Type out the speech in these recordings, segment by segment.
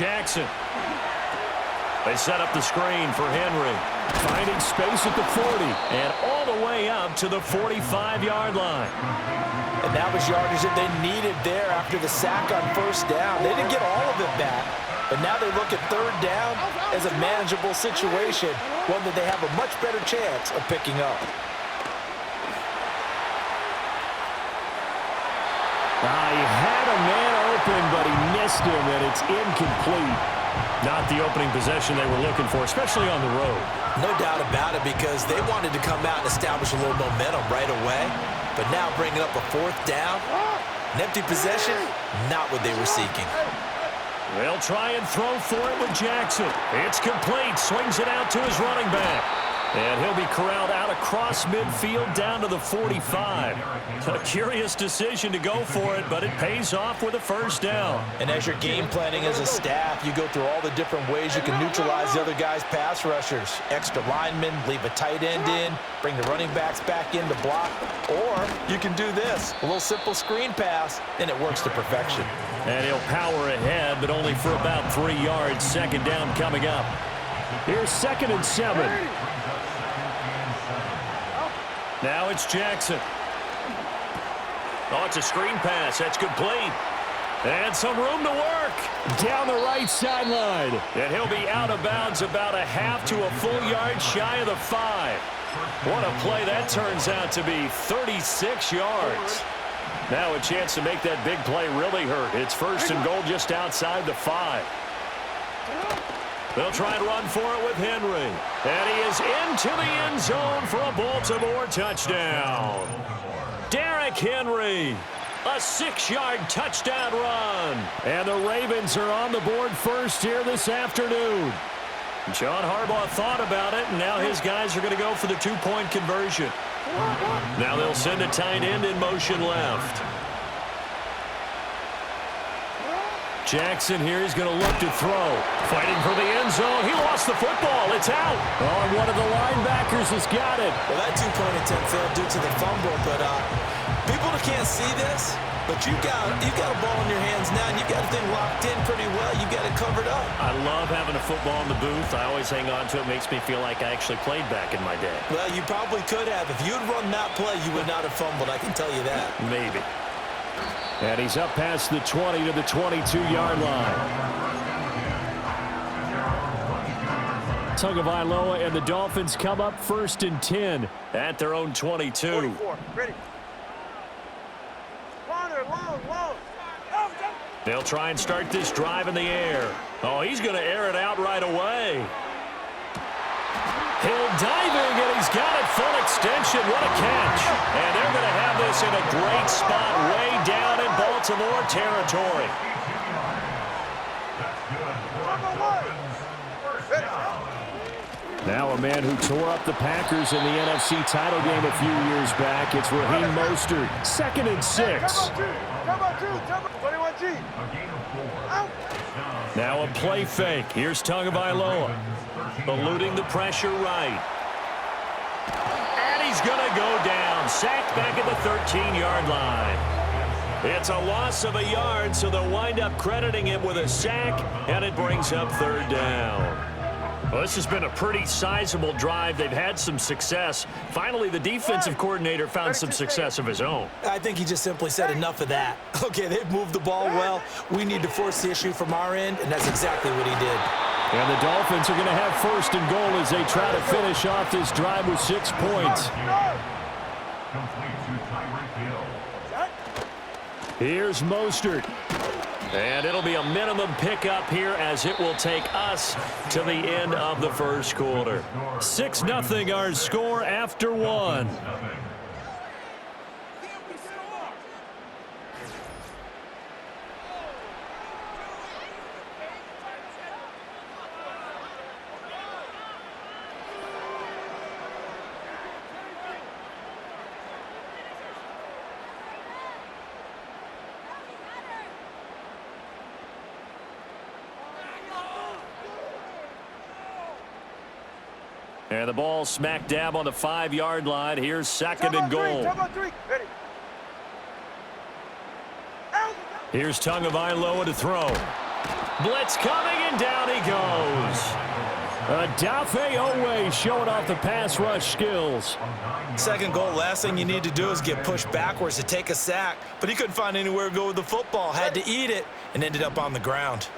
Jackson. They set up the screen for Henry. Finding space at the 40. And all the way up to the 45-yard line. And that was yardage that they needed there after the sack on first down. They didn't get all of it back. But now they look at third down as a manageable situation, one that they have a much better chance of picking up. He had a man open, but he missed him, and it's incomplete. Not the opening possession they were looking for, especially on the road. No doubt about it, because they wanted to come out and establish a little momentum right away. But now bringing up a fourth down, an empty possession, not what they were seeking. They'll try and throw for it with Jackson. It's complete. Swings it out to his running back. And he'll be corralled out across midfield down to the 45. A curious decision to go for it, but it pays off with a first down. And as you're game planning as a staff, you go through all the different ways you can neutralize the other guy's pass rushers. Extra linemen, leave a tight end in, bring the running backs back in to block. Or you can do this, a little simple screen pass, and it works to perfection. And he'll power ahead, but only for about 3 yards. Second down coming up. Here's 2nd and 7. Now it's Jackson. Oh, it's a screen pass. That's complete. And some room to work down the right sideline. And he'll be out of bounds about a half to a full yard shy of the 5. What a play that turns out to be, 36 yards. Now a chance to make that big play really hurt. It's 1st and goal just outside the 5. They'll try and run for it with Henry. And he is into the end zone for a Baltimore touchdown. Derrick Henry, a 6-yard touchdown run. And the Ravens are on the board first here this afternoon. John Harbaugh thought about it, and now his guys are going to go for the 2-point conversion. Now they'll send a tight end in motion left. Jackson here is going to look to throw. Fighting for the end zone. He lost the football. It's out. Oh, and one of the linebackers has got it. Well, that 2-point attempt failed due to the fumble, but people that can't see this, but you've got a ball in your hands now, and you've got the thing locked in pretty well. You've got it covered up. I love having a football in the booth. I always hang on to it. It makes me feel like I actually played back in my day. Well, you probably could have. If you'd run that play, you would not have fumbled. I can tell you that. Maybe. And he's up past the 20 to the 22-yard line. Tagovailoa and the Dolphins come up 1st and 10 at their own 22. 44. Ready. They'll try and start this drive in the air. Oh, he's going to air it out right away. Hill diving, and he's got it full extension. What a catch. And they're going to have this in a great spot way down in Baltimore territory. Now a man who tore up the Packers in the NFC title game a few years back. It's Raheem Mostert. 2nd and 6. Now a play fake. Here's Tagovailoa. Eluding the pressure right. And he's going to go down. Sacked back at the 13-yard line. It's a loss of a yard, so they'll wind up crediting him with a sack, and it brings up 3rd down. Well, this has been a pretty sizable drive. They've had some success. Finally, the defensive coordinator found some success of his own. I think he just simply said enough of that. Okay, they've moved the ball well. We need to force the issue from our end, and that's exactly what he did. And the Dolphins are going to have 1st and goal as they try to finish off this drive with 6 points. Here's Mostert. And it'll be a minimum pickup here as it will take us to the end of the 1st quarter. 6-0 our score after 1. And the ball smack dab on the 5-yard line. Here's 2nd and goal. Here's Tagovailoa to throw. Blitz coming, and down he goes. Odafe Oweh showing off the pass rush skills. Second goal, last thing you need to do is get pushed backwards to take a sack. But he couldn't find anywhere to go with the football. Had to eat it and ended up on the ground.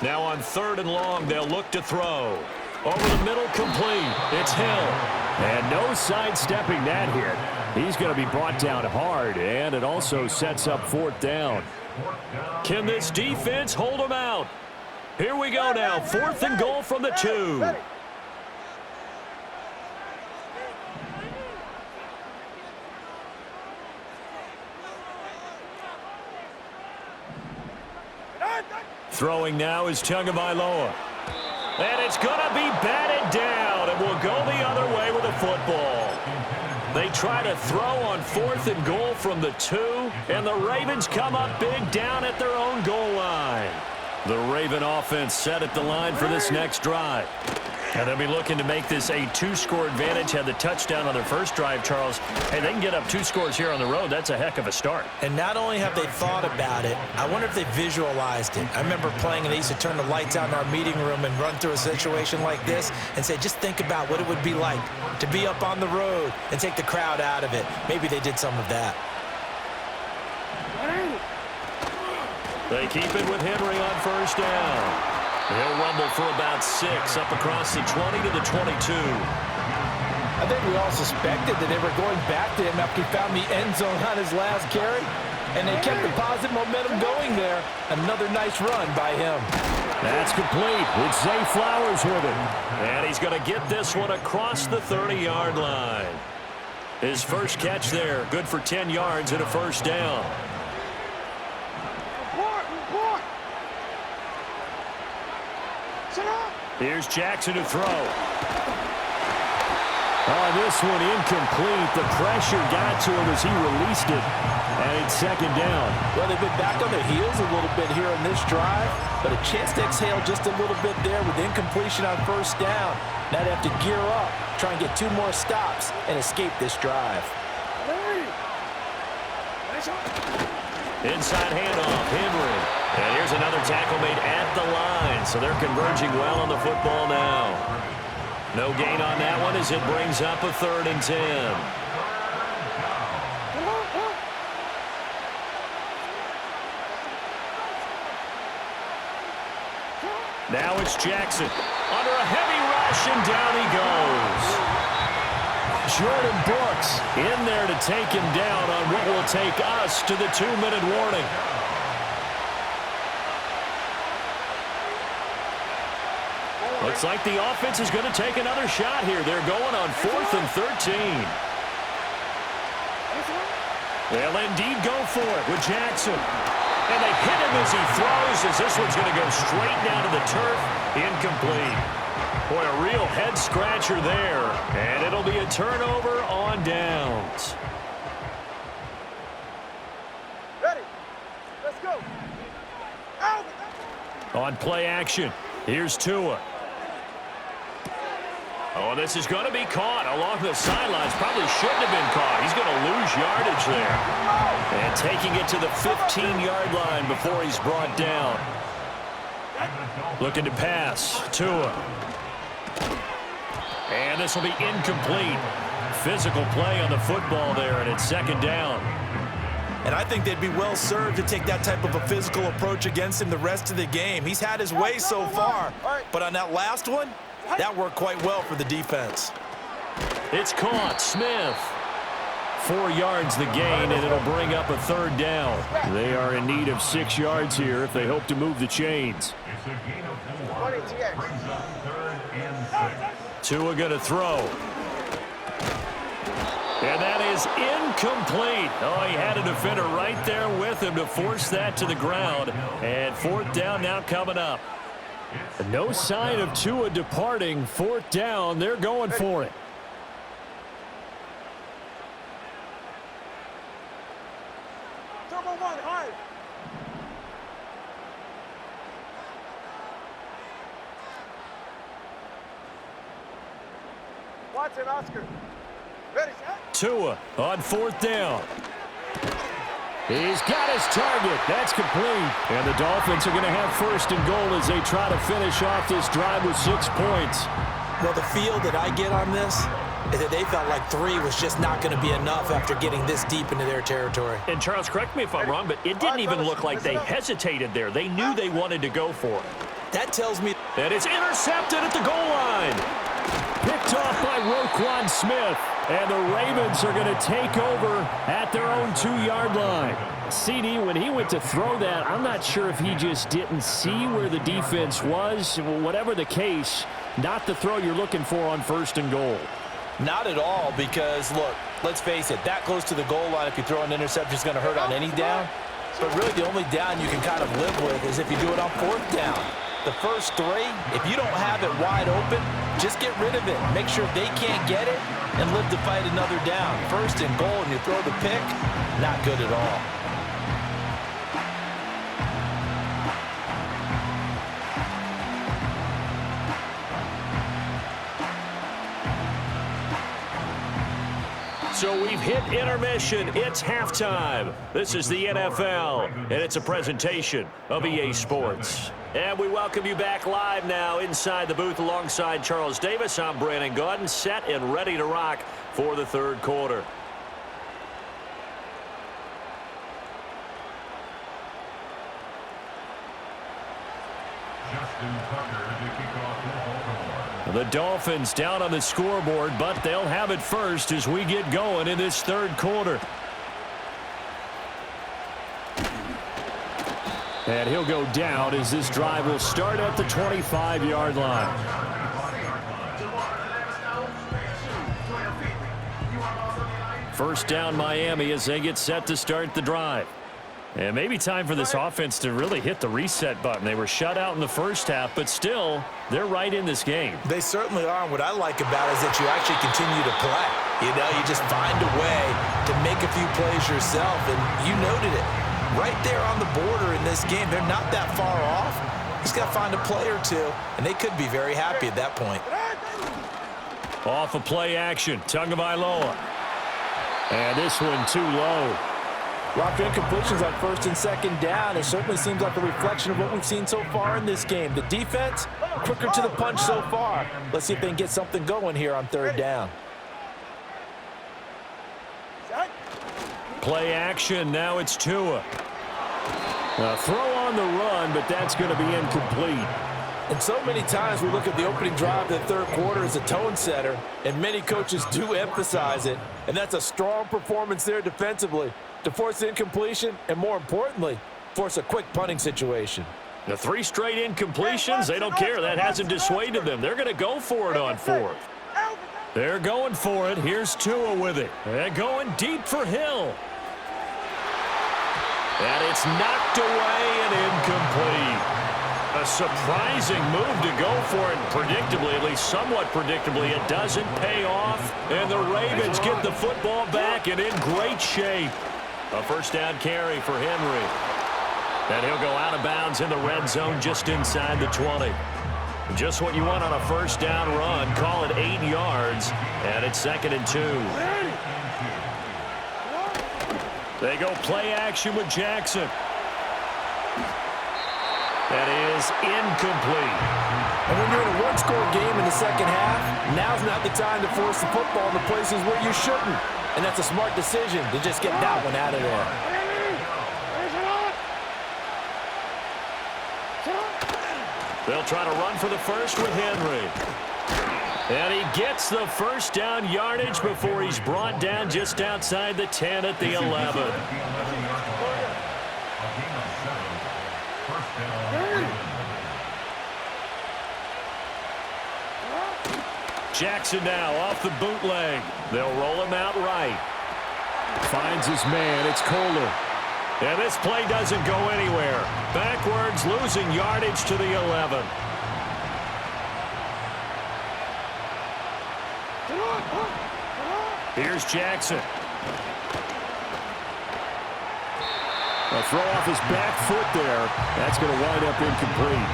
Now on 3rd and long, they'll look to throw. Over the middle, complete. It's Hill. And no sidestepping that hit. He's going to be brought down hard, and it also sets up 4th down. Can this defense hold them out? Here we go now, 4th and goal from the 2. Throwing now is Tagovailoa. And it's going to be batted down, and will go the other way with the football. They try to throw on 4th and goal from the 2, and the Ravens come up big down at their own goal line. The Raven offense set at the line for this next drive. And they'll be looking to make this a 2-score advantage. Had the touchdown on their first drive, Charles. Hey, they can get up 2 scores here on the road. That's a heck of a start. And not only have they thought about it, I wonder if they visualized it. I remember playing and they used to turn the lights out in our meeting room and run through a situation like this and say, just think about what it would be like to be up on the road and take the crowd out of it. Maybe they did some of that. They keep it with Henry on 1st down. He'll rumble for about 6 up across the 20 to the 22. I think we all suspected that they were going back to him after he found the end zone on his last carry, and they kept the positive momentum going there. Another nice run by him. That's complete. It's Zay Flowers with it. And he's going to get this one across the 30-yard line. His first catch there, good for 10 yards and a 1st down. Here's Jackson to throw. Oh, this one incomplete. The pressure got to him as he released it. And it's 2nd down. Well, they've been back on their heels a little bit here in this drive, but a chance to exhale just a little bit there with incompletion on 1st down. Now they have to gear up, try and get 2 more stops, and escape this drive. Inside handoff, Henry. And here's another tackle made at the line, so they're converging well on the football now. No gain on that one as it brings up a 3rd and 10. Now it's Jackson. Under a heavy rush, and down he goes. Jordan Brooks in there to take him down on what will take us to the 2-minute warning. Looks like the offense is going to take another shot here. They're going on 4th and 13. They'll indeed go for it with Jackson. And they hit him as he throws, as this one's going to go straight down to the turf. Incomplete. Boy, a real head-scratcher there. And it'll be a turnover on downs. Ready. Let's go. Out. On play action, here's Tua. Oh, this is going to be caught along the sidelines. Probably shouldn't have been caught. He's going to lose yardage there. And taking it to the 15-yard line before he's brought down. Looking to pass. Tua. And this will be incomplete. Physical play on the football there, and it's 2nd down. And I think they'd be well served to take that type of a physical approach against him the rest of the game. He's had his way so far, but on that last one, that worked quite well for the defense. It's caught. Smith. 4 yards the gain, and it'll bring up a 3rd down. They are in need of 6 yards here if they hope to move the chains. Tua going to throw. And that is incomplete. Oh, he had a defender right there with him to force that to the ground. And 4th down now coming up. No sign of Tua departing. 4th down. They're going for it. Turbo 1, high. Watson, Oscar. Ready, set. Tua on 4th down. He's got his target. That's complete. And the Dolphins are going to have first and goal as they try to finish off this drive with 6 points. Well, the feel that I get on this is that they felt like 3 was just not going to be enough after getting this deep into their territory. And Charles, correct me if I'm wrong, but it didn't even look like they hesitated there. They knew they wanted to go for it. That tells me And it's intercepted at the goal line. Picked off by Roquan Smith. And the Ravens are going to take over at their own 2-yard line. CD, when he went to throw that, I'm not sure if he just didn't see where the defense was. Whatever the case, not the throw you're looking for on first and goal. not at all because, look, let's face it, that close to the goal line, if you throw an interception, is going to hurt on any down. But really the only down you can kind of live with is if you do it on 4th down. The first 3, if you don't have it wide open, just get rid of it. Make sure they can't get it and live to fight another down. First and goal and you throw the pick, not good at all. So we've hit intermission. It's halftime. This is the NFL, and it's a presentation of EA Sports. And we welcome you back live now inside the booth alongside Charles Davis. I'm Brandon Gaudin, set and ready to rock for the third quarter. The Dolphins down on the scoreboard, but they'll have it first as we get going in this third quarter. And he'll go down as this drive will start at the 25-yard line. First down Miami as they get set to start the drive. And maybe time for this offense to really hit the reset button. They were shut out in the first half, but still, they're right in this game. They certainly are. And what I like about it is that you actually continue to play. You know, you just find a way to make a few plays yourself, and you noted it. Right there on the border in this game, they're not that far off. Just got to find a play or two, and they could be very happy at that point. Off of play action, Tagovailoa. And this one too low. Rock incompletions on first and second down. It certainly seems like a reflection of what we've seen so far in this game. The defense, quicker to the punch so far. Let's see if they can get something going here on third down. Play action, now it's Tua. A throw on the run, but that's going to be incomplete. And so many times we look at the opening drive of the third quarter as a tone setter, and many coaches do emphasize it, and that's a strong performance there defensively to force incompletion and, more importantly, force a quick punting situation. The 3 straight incompletions, they don't care. That hasn't dissuaded them. They're going to go for it on 4th. They're going for it. Here's Tua with it. They're going deep for Hill. And it's knocked away and incomplete. A surprising move to go for it. Predictably, at least somewhat predictably, it doesn't pay off. And the Ravens get the football back and in great shape. A first down carry for Henry. And he'll go out of bounds in the red zone just inside the 20. Just what you want on a first down run. Call it 8 yards. And it's 2nd and 2. They go play action with Jackson. That is incomplete. And when you're in a one-score game in the second half, now's not the time to force the football in the places where you shouldn't. And that's a smart decision to just get that one out of there. They'll try to run for the first with Henry. And he gets the first down yardage before he's brought down just outside the 10 at the 11. Jackson now off the bootleg. They'll roll him out right. Finds his man. It's Kohler. And this play doesn't go anywhere. Backwards, losing yardage to the 11. Here's Jackson. A throw off his back foot there. That's going to wind up incomplete.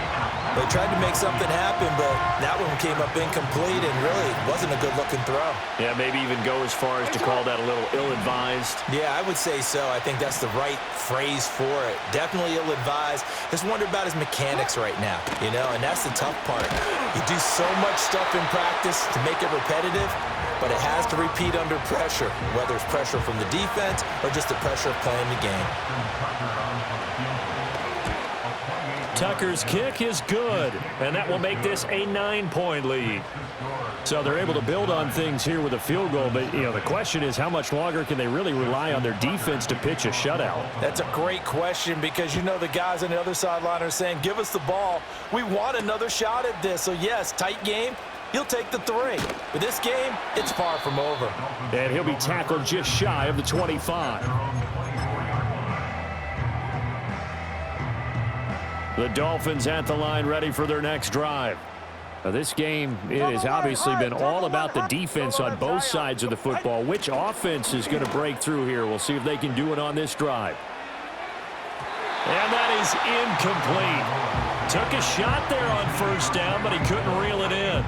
They tried to make something happen, but that one came up incomplete and really wasn't a good-looking throw. Yeah, maybe even go as far as to call that a little ill-advised. Yeah, I would say so. I think that's the right phrase for it. Definitely ill-advised. Just wonder about his mechanics right now, and that's the tough part. You do so much stuff in practice to make it repetitive, but it has to repeat under pressure, whether it's pressure from the defense or just the pressure of playing the game. Tucker's kick is good, and that will make this a 9-point lead. So they're able to build on things here with a field goal, but the question is how much longer can they really rely on their defense to pitch a shutout? That's a great question because the guys on the other sideline are saying, give us the ball. We want another shot at this. So, yes, tight game. He'll take the 3. But this game, it's far from over. And he'll be tackled just shy of the 25. The Dolphins at the line ready for their next drive. Now, this game, it has obviously been all about the defense on both sides of the football. Which offense is going to break through here? We'll see if they can do it on this drive. And that is incomplete. Took a shot there on first down, but he couldn't reel it in.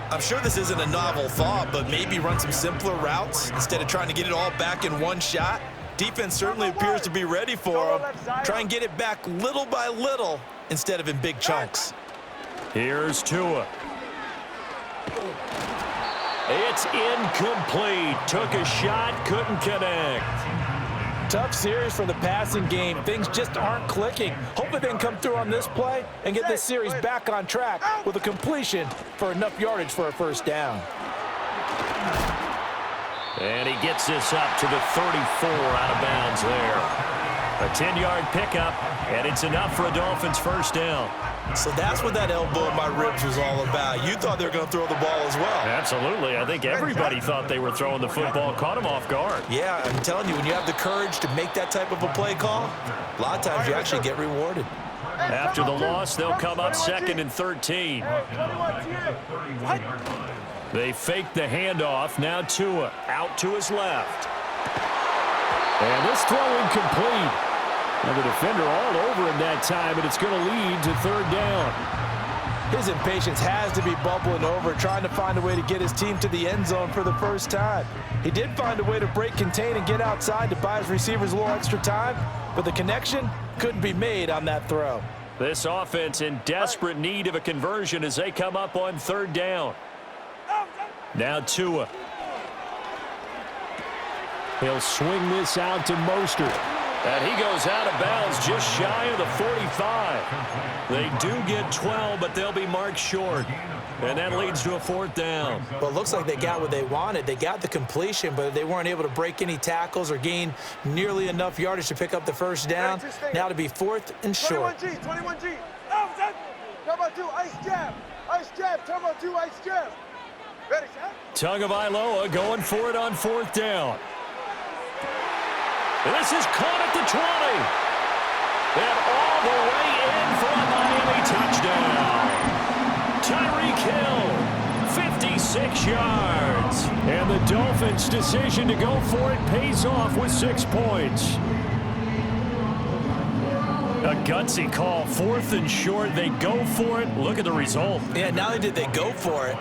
I'm sure this isn't a novel thought, but maybe run some simpler routes instead of trying to get it all back in one shot. Defense certainly appears to be ready for him. Try and get it back little by little instead of in big chunks. Here's Tua. It's incomplete. Took a shot, couldn't connect. Tough series for the passing game. Things just aren't clicking. Hopefully they can come through on this play and get this series back on track with a completion for enough yardage for a first down. And he gets this up to the 34 out of bounds there. A 10-yard pickup, and it's enough for a Dolphins first down. So that's what that elbow in my ribs was all about. You thought they were going to throw the ball as well. Absolutely. I think everybody thought they were throwing the football, caught him off guard. Yeah, I'm telling you, when you have the courage to make that type of a play call, a lot of times you actually get rewarded. After the loss, they'll come up 2nd and 13. They fake the handoff. Now Tua out to his left. And this throw incomplete. And the defender all over him that time, and it's going to lead to 3rd down. His impatience has to be bubbling over, trying to find a way to get his team to the end zone for the first time. He did find a way to break, contain, and get outside to buy his receivers a little extra time, but the connection couldn't be made on that throw. This offense in desperate need of a conversion as they come up on 3rd down. Now Tua. He'll swing this out to Mostert. And he goes out of bounds just shy of the 45. They do get 12, but they'll be marked short. And that leads to a 4th down. Well, it looks like they got what they wanted. They got the completion, but they weren't able to break any tackles or gain nearly enough yardage to pick up the first down. Now to be 4th and short. 21G. Turbo 2, ice jab. Ice jab, Turbo 2, ice jab. Ready, set. Tagovailoa going for it on 4th down. This is caught at the 20. And all the way in for a Miami touchdown. Tyreek Hill, 56 yards. And the Dolphins' decision to go for it pays off with 6 points. A gutsy call, 4th and short. They go for it. Look at the result. Yeah, not only did they go for it,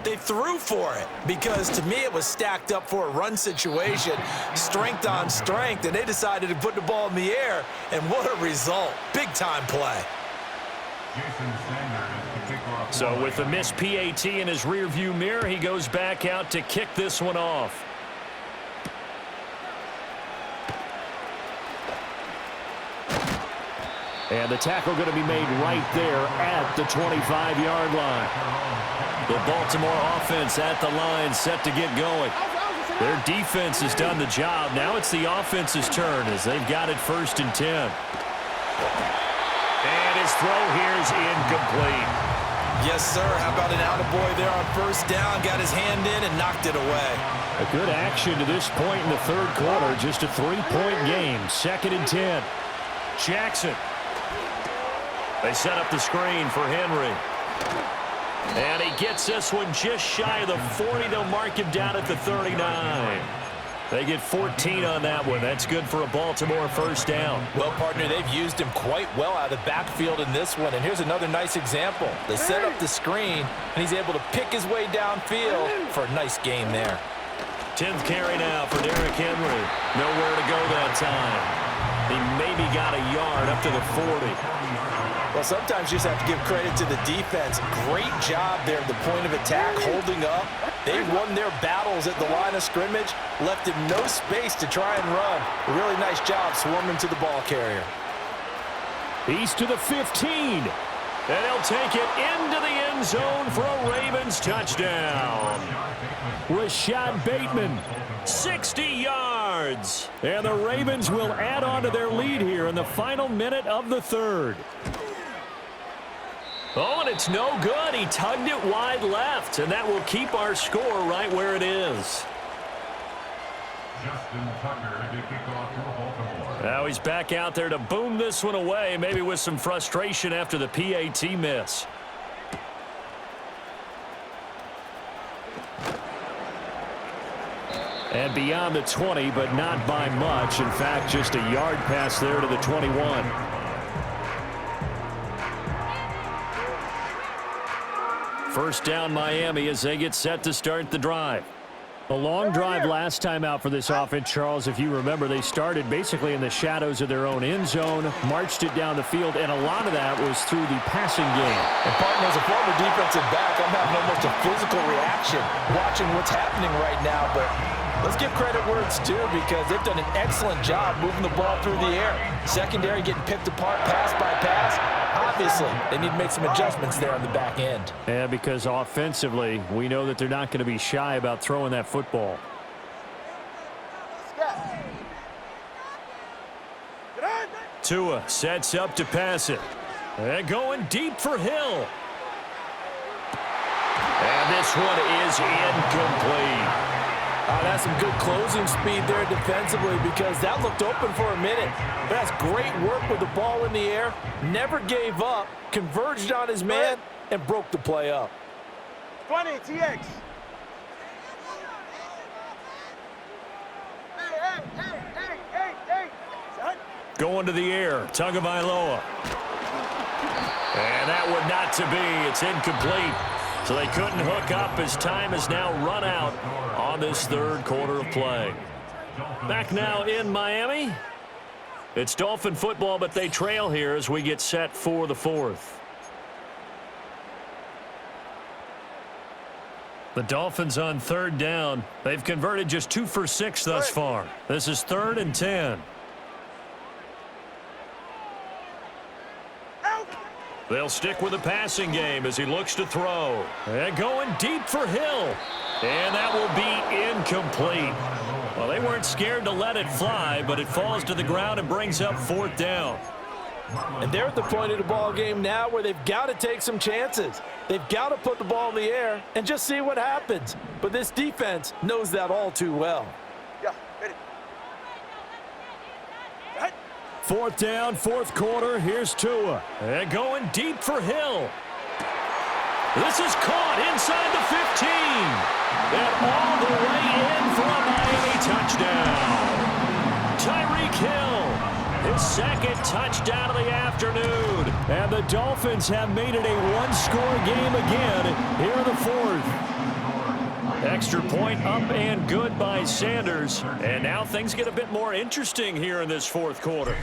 they threw for it, because to me it was stacked up for a run situation, strength on strength, and they decided to put the ball in the air, and what a result. Big-time play. So with the missed PAT in his rearview mirror, he goes back out to kick this one off. And the tackle going to be made right there at the 25-yard line. The Baltimore offense at the line, set to get going. Their defense has done the job. Now it's the offense's turn as they've got it 1st and 10. And his throw here is incomplete. Yes, sir. How about an attaboy there on 1st down? Got his hand in and knocked it away. A good action to this point in the 3rd quarter. Just a 3-point game. 2nd and 10. Jackson. They set up the screen for Henry. And he gets this one just shy of the 40. They'll mark him down at the 39. They get 14 on that one. That's good for a Baltimore first down. Well, partner, they've used him quite well out of the backfield in this one. And here's another nice example. They set up the screen, and he's able to pick his way downfield for a nice gain there. 10th carry now for Derrick Henry. Nowhere to go that time. He maybe got a yard up to the 40. Well, sometimes you just have to give credit to the defense. Great job there at the point of attack, holding up. They won their battles at the line of scrimmage, left him no space to try and run. A really nice job swarming to the ball carrier. He's to the 15. And he'll take it into the end zone for a Ravens touchdown. Rashad Bateman, 60 yards. And the Ravens will add on to their lead here in the final minute of the third. Oh, and it's no good. He tugged it wide left, and that will keep our score right where it is. Now he's back out there to boom this one away, maybe with some frustration after the PAT miss. And beyond the 20, but not by much. In fact, just a yard pass there to the 21. First down Miami as they get set to start the drive. A long drive last time out for this offense, Charles. If you remember, they started basically in the shadows of their own end zone, marched it down the field, and a lot of that was through the passing game. And partner, as a former defensive back, I'm having almost a physical reaction watching what's happening right now. But let's give credit where it's due, because they've done an excellent job moving the ball through the air. Secondary getting picked apart pass by pass. Obviously, they need to make some adjustments there on the back end. Yeah, because offensively, we know that they're not going to be shy about throwing that football. Tua sets up to pass it. And going deep for Hill. And this one is incomplete. That's some good closing speed there defensively, because that looked open for a minute. But that's great work with the ball in the air. Never gave up, converged on his man, and broke the play up. 20, TX. Hey. Going to the air, Tagovailoa. And that one not to be. It's incomplete. So they couldn't hook up as time has now run out on this third quarter of play. Back now in Miami. It's Dolphin football, but they trail here as we get set for the fourth. The Dolphins on third down. They've converted just 2 for 6 thus far. This is 3rd and 10. They'll stick with the passing game as he looks to throw. And going deep for Hill. And that will be incomplete. Well, they weren't scared to let it fly, but it falls to the ground and brings up 4th down. And they're at the point of the ball game now where they've got to take some chances. They've got to put the ball in the air and just see what happens. But this defense knows that all too well. Yeah, ready. 4th down, 4th quarter. Here's Tua. And going deep for Hill. This is caught inside the 15. And all the way in for a Miami touchdown. Tyreek Hill, his 2nd touchdown of the afternoon. And the Dolphins have made it a one-score game again here in the 4th. Extra point up and good by Sanders. And now things get a bit more interesting here in this 4th quarter.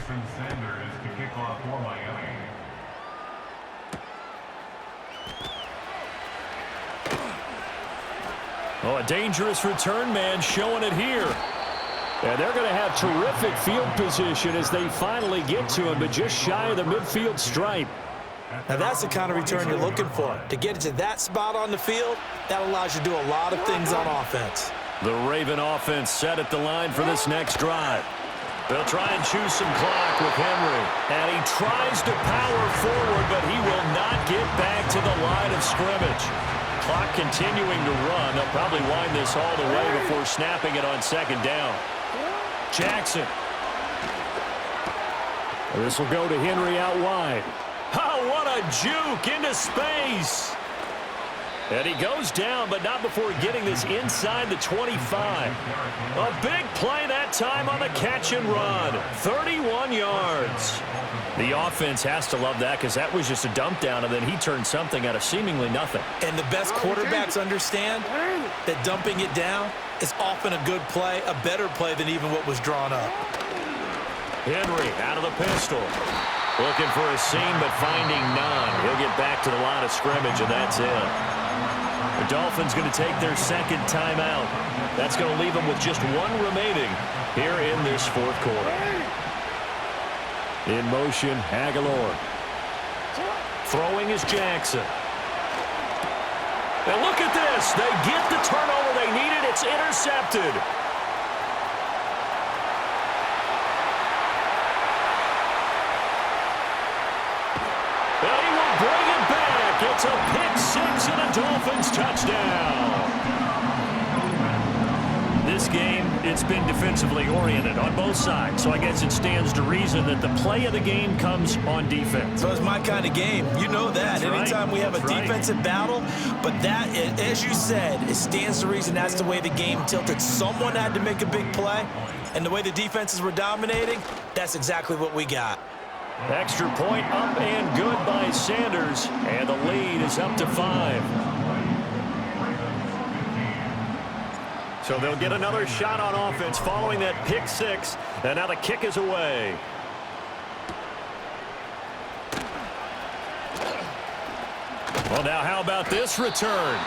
Oh, a dangerous return man showing it here. And they're going to have terrific field position as they finally get to him, but just shy of the midfield stripe. Now that's the kind of return you're looking for. To get it to that spot on the field, that allows you to do a lot of things on offense. The Raven offense set at the line for this next drive. They'll try and choose some clock with Henry. And he tries to power forward, but he will not get back to the line of scrimmage. Clock continuing to run. They'll probably wind this all the way before snapping it on 2nd down. Jackson. This will go to Henry out wide. Oh, what a juke into space. And he goes down, but not before getting this inside the 25. A big play that time on the catch and run. 31 yards. The offense has to love that because that was just a dump down, and then he turned something out of seemingly nothing. And the best quarterbacks understand that dumping it down is often a good play, a better play than even what was drawn up. Henry out of the pistol. Looking for a seam, but finding none. He'll get back to the line of scrimmage, and that's it. The Dolphins going to take their second timeout. That's going to leave them with just one remaining here in this fourth quarter. In motion, Aguilar. Throwing is Jackson. And look at this. They get the turnover they needed. It's intercepted. And he will bring it back. It's a pick-6 and a Dolphins touchdown. This game, it's been defensively oriented on both sides, so I guess it stands to reason that the play of the game comes on defense. So it's my kind of game. You know that. That's Anytime right. we have a That's right. defensive battle, but that, as you said, it stands to reason that's the way the game tilted. Someone had to make a big play, and the way the defenses were dominating, that's exactly what we got. Extra point up and good by Sanders, and the lead is up to 5. So they'll get another shot on offense following that pick-6, and now the kick is away. Well, now how about this return?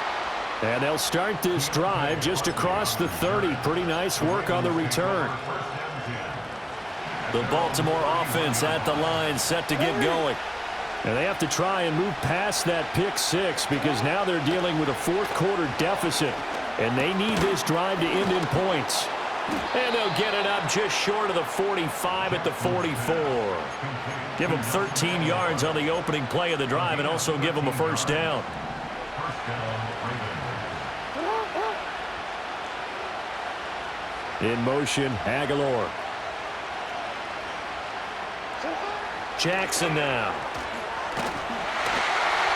And they'll start this drive just across the 30. Pretty nice work on the return. The Baltimore offense at the line, set to get going. And they have to try and move past that pick-6 because now they're dealing with a fourth-quarter deficit. And they need this drive to end in points. And they'll get it up just short of the 45 at the 44. Give them 13 yards on the opening play of the drive and also give them a first down. In motion, Aguilar. Jackson now.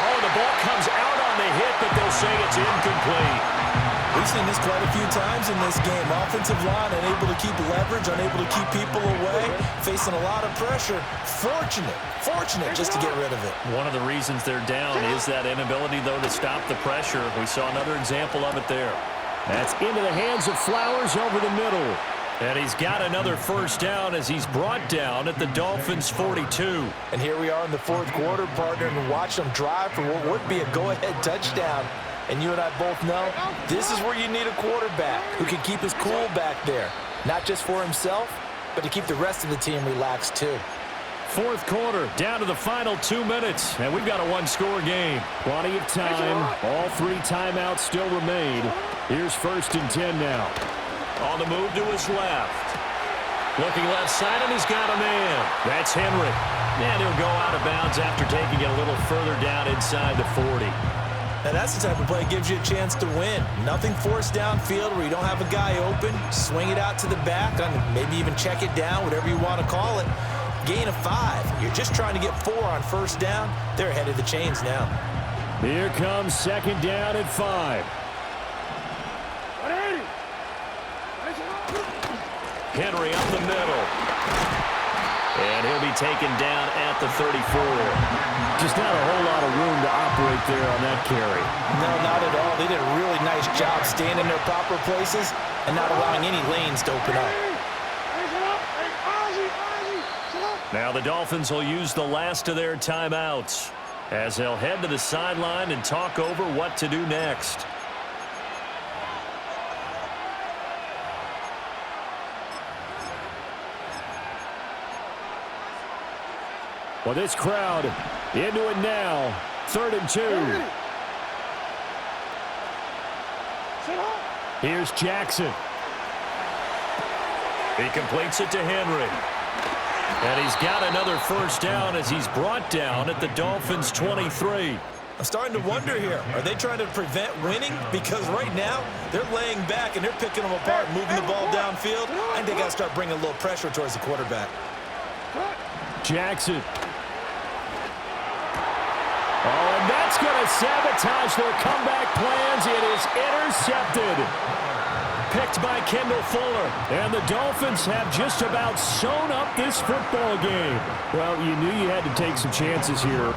Oh, the ball comes out on the hit, but they'll say it's incomplete. We've seen this quite a few times in this game. Offensive line unable to keep leverage, unable to keep people away, facing a lot of pressure. Fortunate just to get rid of it. One of the reasons they're down is that inability, though, to stop the pressure. We saw another example of it there. That's into the hands of Flowers over the middle. And he's got another first down as he's brought down at the Dolphins' 42. And here we are in the fourth quarter, partner, and watch them drive for what would be a go-ahead touchdown. And you and I both know this is where you need a quarterback who can keep his cool back there. Not just for himself, but to keep the rest of the team relaxed too. Fourth quarter, down to the final 2 minutes, and we've got a one-score game. Plenty of time. All 3 timeouts still remain. Here's 1st and 10 now. On the move to his left. Looking left side, and he's got a man. That's Henry. And he'll go out of bounds after taking it a little further down inside the 40. Now that's the type of play that gives you a chance to win. Nothing forced downfield where you don't have a guy open. Swing it out to the back, maybe even check it down, whatever you want to call it. Gain of 5. You're just trying to get 4 on first down. They're ahead of the chains now. Here comes 2nd down at 5. Henry up the middle. And he'll be taken down at the 34. Just not a whole lot of room to operate there on that carry. No, not at all. They did a really nice job staying in their proper places and not allowing any lanes to open up. Now the Dolphins will use the last of their timeouts as they'll head to the sideline and talk over what to do next. Well, this crowd into it now. 3rd and 2. Here's Jackson. He completes it to Henry. And he's got another first down as he's brought down at the Dolphins' 23. I'm starting to wonder here. Are they trying to prevent winning? Because right now, they're laying back and they're picking them apart, moving the ball downfield. I think they got to start bringing a little pressure towards the quarterback. Jackson. Oh, and that That's going to sabotage their comeback plans. It is intercepted. Picked by Kendall Fuller. And the Dolphins have just about sewn up this football game. Well, you knew you had to take some chances here.